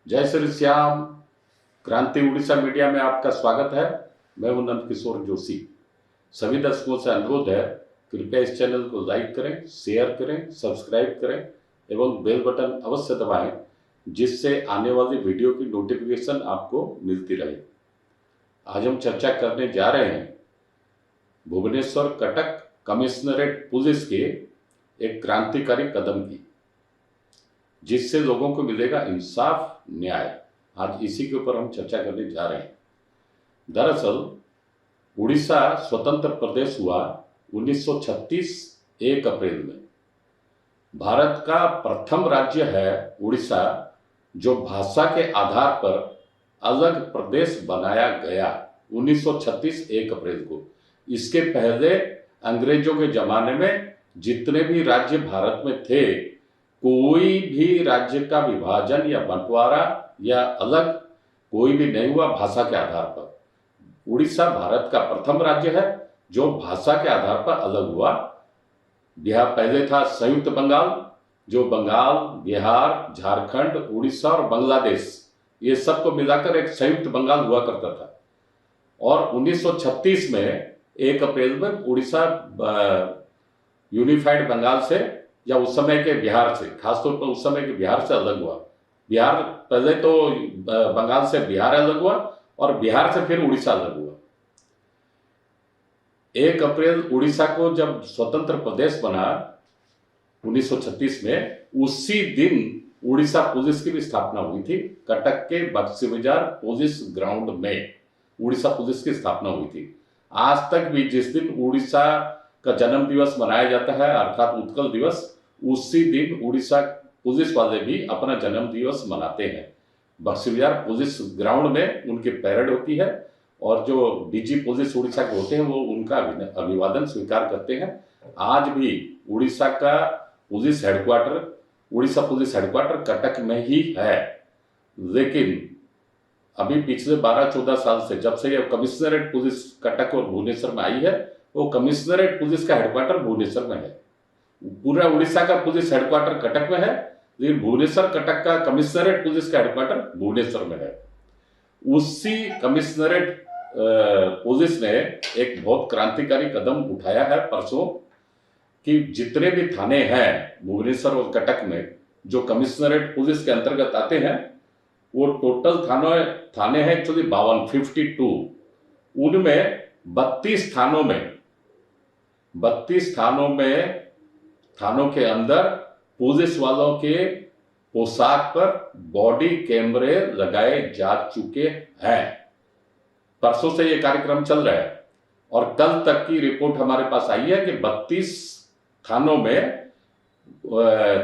जय श्री श्याम। क्रांति उड़ीसा मीडिया में आपका स्वागत है। मैं हूं नंद किशोर जोशी। सभी दर्शकों से अनुरोध है, कृपया इस चैनल को लाइक करें, शेयर करें, सब्सक्राइब करें एवं बेल बटन अवश्य दबाएं, जिससे आने वाली वीडियो की नोटिफिकेशन आपको मिलती रहे। आज हम चर्चा करने जा रहे हैं भुवनेश्वर कटक कमिश्नरेट पुलिस के एक क्रांतिकारी कदम की, जिससे लोगों को मिलेगा इंसाफ, न्याय। आज इसी के ऊपर हम चर्चा करने जा रहे हैं। दरअसल उड़ीसा स्वतंत्र प्रदेश हुआ 1936 1 अप्रैल में। भारत का प्रथम राज्य है उड़ीसा, जो भाषा के आधार पर अलग प्रदेश बनाया गया 1936 1 अप्रैल को। इसके पहले अंग्रेजों के जमाने में जितने भी राज्य भारत में थे, कोई भी राज्य का विभाजन या बंटवारा या अलग कोई भी नहीं हुआ भाषा के आधार पर। उड़ीसा भारत का प्रथम राज्य है जो भाषा के आधार पर अलग हुआ। बिहार पहले था संयुक्त बंगाल, जो बंगाल, बिहार, झारखंड, उड़ीसा और बांग्लादेश, ये सबको मिलाकर एक संयुक्त बंगाल हुआ करता था। और 1936 में 1 अप्रैल में उड़ीसा यूनिफाइड बंगाल से या उस समय के बिहार से, खासतौर पर उस समय के बिहार से अलग हुआ। बिहार पहले तो बंगाल से बिहार अलग हुआ और बिहार से फिर उड़ीसा अलग हुआ। 1 अप्रैल उड़ीसा को जब स्वतंत्र प्रदेश बना 1936 में, उसी दिन उड़ीसा पुलिस की भी स्थापना हुई थी। कटक के बक्सी बाजार पुलिस ग्राउंड में उड़ीसा पुलिस की स्थापना हुई थी। आज तक भी जिस दिन उड़ीसा का जन्म दिवस मनाया जाता है, अर्थात उत्कल दिवस, उसी दिन उड़ीसा पुलिस वाले भी अपना जन्म दिवस मनाते हैं। बक्सी बाजार पुलिस ग्राउंड में उनकी पैरेड होती है और जो डीजी पुलिस उड़ीसा के होते हैं वो उनका अभिवादन स्वीकार करते हैं। आज भी उड़ीसा का police headquarter, Orissa police headquarter Cuttack में ही है। लेकिन अभी पिछले 12-14 साल से, जब से यह कमिश्नरेट पुलिस कटक और भुवनेश्वर में आई है, वो कमिश्नरेट पुलिस का हेडक्वार्टर भुवनेश्वर में है। पूरा उड़ीसा का पुलिस हेडक्वार्टर कटक में है, लेकिन भुवनेश्वर कटक का कमिश्नरेट पुलिस का हेडक्वार्टर भुवनेश्वर में है। उसी कमिश्नरेट पुलिस ने एक बहुत क्रांतिकारी कदम उठाया है परसों, कि जितने भी थाने हैं भुवनेश्वर और कटक में जो कमिश्नरेट पुलिस के अंतर्गत आते हैं, वो टोटल थाने हैं एक्चुअली 52। उनमें 32 थानों के अंदर पुलिस वालों के पोशाक पर बॉडी कैमरे लगाए जा चुके हैं। परसों से ये कार्यक्रम चल रहा है और कल तक की रिपोर्ट हमारे पास आई है कि 32 थानों में,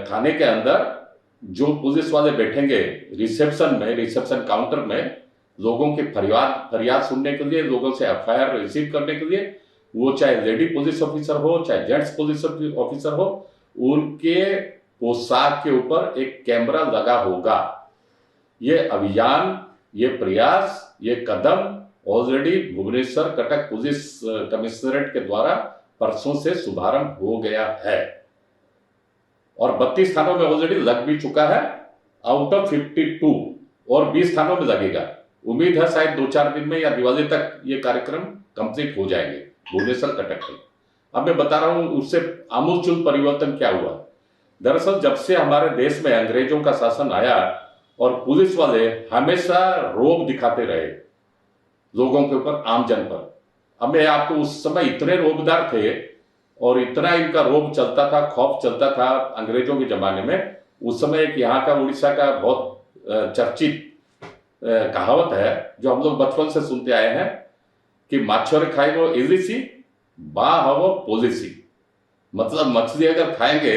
थाने के अंदर जो पुलिस वाले बैठेंगे रिसेप्शन काउंटर में, लोगों की फरियाद सुनने के लिए, लोगों से एफआईआर रिसीव करने के लिए, वो चाहे लेडी पुलिस ऑफिसर हो चाहे जेंट्स पुलिस ऑफिसर हो, उनके पोशाक के ऊपर एक कैमरा लगा होगा। ये अभियान, ये प्रयास, ये कदम already Bhubaneswar Cuttack police commissionerate के द्वारा परसों से शुभारंभ हो गया है और 32 थानों में ऑलरेडी लग भी चुका है आउट ऑफ 52, और 20 थानों में लगेगा। उम्मीद है शायद 2-4 दिन में या दिवाली तक ये कार्यक्रम कंप्लीट हो जाएंगे भुवनेश्वर कटक में। अब मैं बता रहा हूं उससे आमूलचूल परिवर्तन क्या हुआ। दरअसल जब से हमारे देश में अंग्रेजों का शासन आया और पुलिस वाले हमेशा रोब दिखाते रहे लोगों के ऊपर, आमजन पर। अब मैं आपको, उस समय इतने रोबदार थे और इतना इनका रोब चलता था, खौफ चलता था अंग्रेजों के जमाने में। उस समय एक यहाँ का उड़ीसा का बहुत चर्चित कहावत है जो हम लोग बचपन से सुनते आए हैं कि माछोरे खाए वो इलिसी बा हवो पोलिसी। मतलब मछली अगर खाएंगे,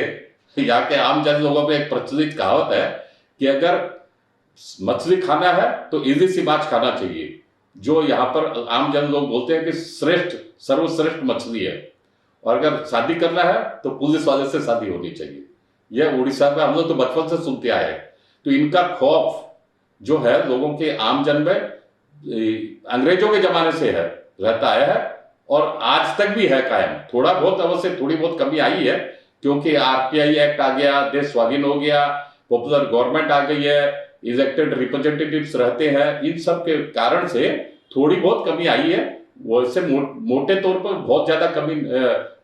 यहाँ के आम जन लोगों में एक प्रचलित कहावत है कि अगर मछली खाना है तो इलिसी माछ खाना चाहिए, जो यहाँ पर आम जन लोग बोलते हैं कि सर्वश्रेष्ठ मछली है। और अगर शादी करना है तो पुलिस वाले से शादी होनी चाहिए। यह उड़ीसा में हम लोग तो बचपन से सुनते आए हैं। तो इनका खौफ जो है लोगों के आम जन में अंग्रेजों के जमाने से है, रहता है और आज तक भी है कायम। थोड़ा बहुत अवश्य थोड़ी बहुत कमी आई है, क्योंकि आरटीआई एक्ट आ गया, देश स्वाधीन हो गया, पॉपुलर गवर्नमेंट आ गई है, इलेक्टेड रिप्रेजेंटेटिव्स रहते हैं, इन सब के कारण से थोड़ी बहुत कमी आई है। वैसे मोटे तौर पर बहुत ज्यादा कमी,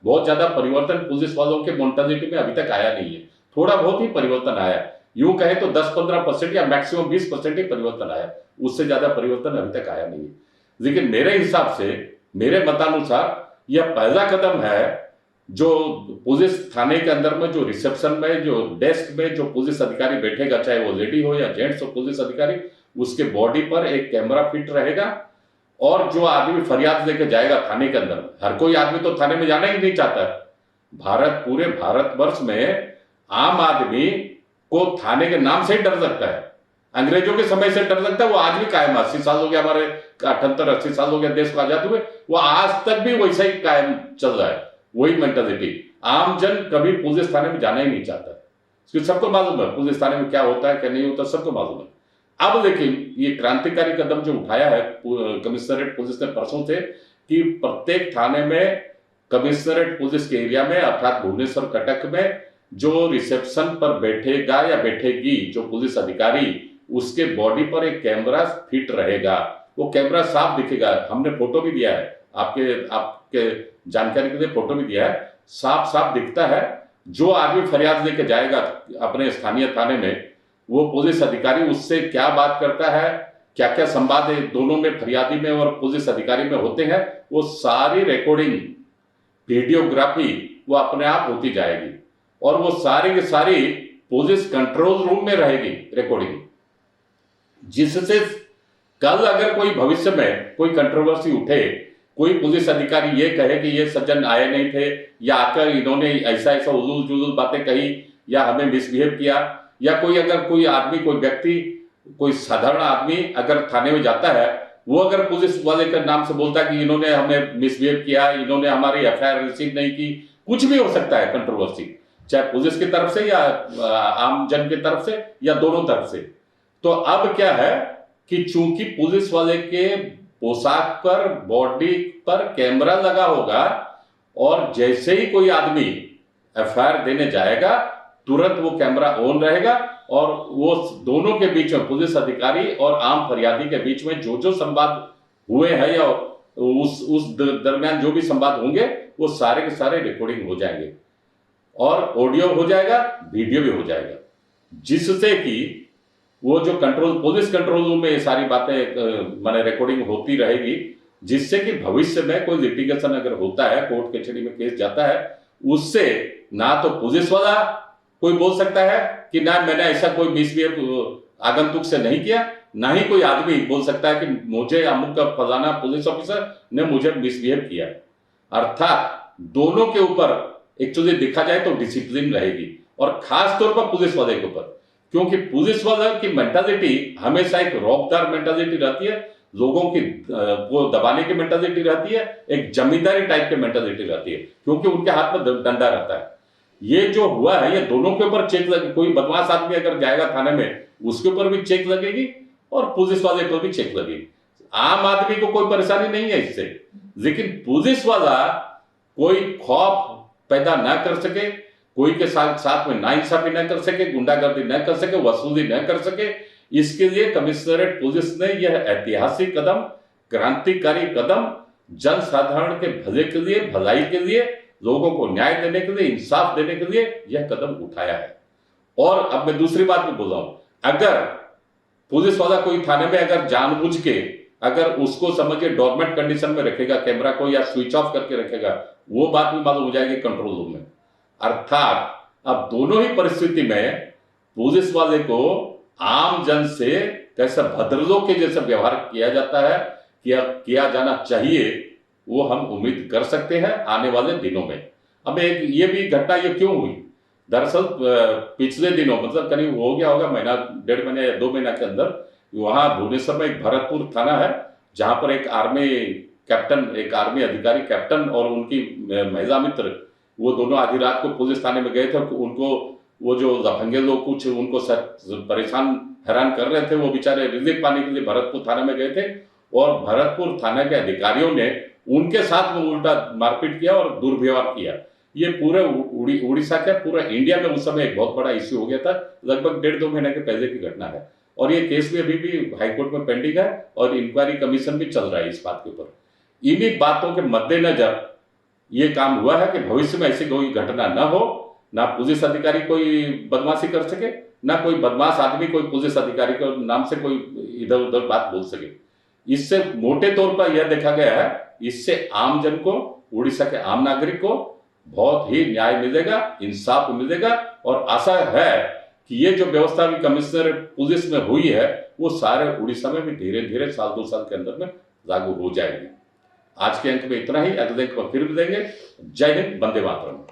बहुत ज्यादा परिवर्तन पुलिस वालों के मेंटालिटी में अभी तक आया नहीं है। थोड़ा बहुत ही परिवर्तन आया, यूं कहे तो 10-15% या मैक्सिमम 20% ही परिवर्तन आया, उससे ज्यादा परिवर्तन अभी तक आया नहीं है। लेकिन मेरे हिसाब से, मेरे मतानुसार यह पहला कदम है जो पुलिस थाने के अंदर में, जो रिसेप्शन में, जो डेस्क में जो पुलिस अधिकारी बैठेगा, चाहे वो लेडी हो या जेंट्स हो पुलिस अधिकारी, उसके बॉडी पर एक कैमरा फिट रहेगा। और जो आदमी फरियाद लेके जाएगा थाने के अंदर, हर कोई आदमी तो थाने में जाना ही नहीं चाहता। पूरे भारतवर्ष में आम आदमी को थाने के नाम से ही डर लगता है, अंग्रेजों के समय से डर लगता है। वो आज भी कायम, 80 साल हो गया, हमारे 78-80 साल हो गया देश को आजाद हुए, वो आज तक भी वैसा ही कायम चल रहा है, वही मेंटालिटी। आम जन कभी पुलिस थाने में जाना ही नहीं चाहता, क्योंकि सबको मालूम है पुलिस थाने में क्या होता है क्या नहीं होता, सबको मालूम है। अब लेकिन ये क्रांतिकारी कदम जो उठाया है कमिश्नरेट पुलिस ने परसों से, कि प्रत्येक थाने में कमिश्नरेट पुलिस के एरिया में, अर्थात भुवनेश्वर कटक में, जो रिसेप्शन पर बैठेगा या बैठेगी जो पुलिस अधिकारी, उसके बॉडी पर एक कैमरा फिट रहेगा। वो कैमरा साफ दिखेगा, हमने फोटो भी दिया है, आपके जानकारी के लिए फोटो भी दिया है, साफ साफ दिखता है। जो आदमी फरियाद लेके जाएगा अपने स्थानीय थाने में, वो पुलिस अधिकारी उससे क्या बात करता है, क्या क्या संवाद दोनों में, फरियादी में और पुलिस अधिकारी में होते हैं, वो सारी रिकॉर्डिंग, वीडियोग्राफी वो अपने आप होती जाएगी। और वो सारी की सारी पुलिस कंट्रोल रूम में रहेगी रिकॉर्डिंग, जिससे कल अगर कोई भविष्य में कोई कंट्रोवर्सी उठे, कोई पुलिस अधिकारी ये कहे कि ये सज्जन आए नहीं थे, या आकर इन्होंने ऐसा ऐसा उलूल जुलूल बातें कही, या हमें मिसबिहेव किया, या कोई अगर कोई आदमी, कोई व्यक्ति, कोई साधारण आदमी अगर थाने में जाता है, वो अगर पुलिस वाले के नाम से बोलता है कि इन्होंने हमें मिसबिहेव किया, इन्होंने हमारी एफआईआर रिसीव नहीं की, कुछ भी हो सकता है कंट्रोवर्सी, चाहे पुलिस की तरफ से या आम जन की तरफ से या दोनों तरफ से। तो अब क्या है कि चूंकि पुलिस वाले के पोशाक पर, बॉडी पर कैमरा लगा होगा, और जैसे ही कोई आदमी एफआईआर देने जाएगा, तुरंत वो कैमरा ऑन रहेगा, और वो दोनों के बीच में, पुलिस अधिकारी और आम फरियादी के बीच में जो जो संवाद हुए हैं या उस दरमियान जो भी संवाद होंगे, वो सारे के सारे रिकॉर्डिंग हो जाएंगे, और ऑडियो हो जाएगा, वीडियो भी हो जाएगा, जिससे कि वो जो पुलिस कंट्रोल रूम में ये सारी बातें माने रिकॉर्डिंग होती रहेगी, जिससे कि भविष्य में कोई लिटिगेशन अगर होता है, कोर्ट कचहरी में केस जाता है, उससे ना तो पुलिस वाला कोई बोल सकता है कि ना मैंने ऐसा कोई मिसबिहेव आगंतुक से नहीं किया, ना ही कोई आदमी बोल सकता है कि मुझे अमुक का फलाना पुलिस ऑफिसर ने मुझे मिसबिहेव किया। अर्थात दोनों के ऊपर एक्चुअली देखा जाए तो डिसिप्लिन रहेगी, और खास तौर पर पुलिस वाले के ऊपर, क्योंकि पुलिस वाले की मेंटालिटी हमेशा एक रौबदार मेंटालिटी रहती है, लोगों की वो दबाने की मेंटालिटी रहती है, एक जमींदारी टाइप की मेंटालिटी रहती है, क्योंकि उनके हाथ में डंडा रहता है। ये जो हुआ है, ये दोनों के ऊपर चेक लगे, कोई बदमाश आदमी अगर जाएगा थाने में, उसके ऊपर भी चेक लगेगी और पुलिस वाले पर भी चेक लगेगी। आम आदमी को कोई परेशानी नहीं है इससे, लेकिन पुलिस वाला कोई खौफ पैदा ना कर सके, कोई के साथ में नाइंसाफी न कर सके, गुंडागर्दी न कर सके, वसूली न कर सके, इसके लिए कमिश्नरेट पुलिस ने यह ऐतिहासिक कदम, क्रांतिकारी कदम, जन साधारण के भले के लिए, भलाई के लिए, लोगों को न्याय देने के लिए, इंसाफ देने के लिए यह कदम उठाया है। और अब मैं दूसरी बात भी बोल रहा हूं, अगर पुलिस वाला कोई थाने में अगर जानबूझ के अगर उसको समझिए डोरमेंट कंडीशन में रखेगा कैमरा को, या स्विच ऑफ करके रखेगा, वो बात भी मालूम हो जाएगी कंट्रोल रूम में। अर्थात अब दोनों ही परिस्थिति में पुलिस वाले को आम जन से कैसे भद्रलोक के जैसा व्यवहार किया जाता है, किया जाना चाहिए, वो हम उम्मीद कर सकते हैं आने वाले दिनों में। अब एक ये भी घटना ये क्यों हुई, दरअसल पिछले दिनों, मतलब करीब हो गया होगा महीना, 1.5 महीने या 2 महीना के अंदर, वहां भुवनेश्वर में एक भरतपुर थाना है, जहां पर एक आर्मी अधिकारी कैप्टन और उनकी महिला मित्र, वो दोनों आधी रात को पुलिस थाने में गए थे। उनको वो जो लफंगे लोग कुछ उनको परेशान हैरान कर रहे थे, वो बेचारे रिलीफ पाने के लिए भरतपुर थाने में गए थे, और भरतपुर थाने के अधिकारियों ने उनके साथ में उल्टा मारपीट किया और दुर्व्यवहार किया। ये पूरे उड़ीसा के, पूरा इंडिया में उस समय एक बहुत बड़ा इश्यू हो गया था, लगभग 1.5-2 महीने के पहले की घटना है। और ये केस भी अभी भी हाईकोर्ट में पेंडिंग है और इंक्वायरी कमीशन भी चल रहा है इस बात के ऊपर। इन्हीं बातों के मद्देनजर ये काम हुआ है कि भविष्य में ऐसी कोई घटना न हो, ना पुलिस अधिकारी कोई बदमाशी कर सके, ना कोई बदमाश आदमी कोई पुलिस अधिकारी के नाम से कोई इधर उधर बात बोल सके। इससे मोटे तौर पर यह देखा गया है, इससे आम जन को, उड़ीसा के आम नागरिक को बहुत ही न्याय मिलेगा, इंसाफ मिलेगा और आशा है कि ये जो व्यवस्था भी कमिश्नर पुलिस में हुई है वो सारे उड़ीसा में भी धीरे धीरे साल 2 साल के अंदर में लागू हो जाएगी। आज के अंक में इतना ही, अगले अंक में फिर मिलेंगे। जय हिंद, वंदे मातरम।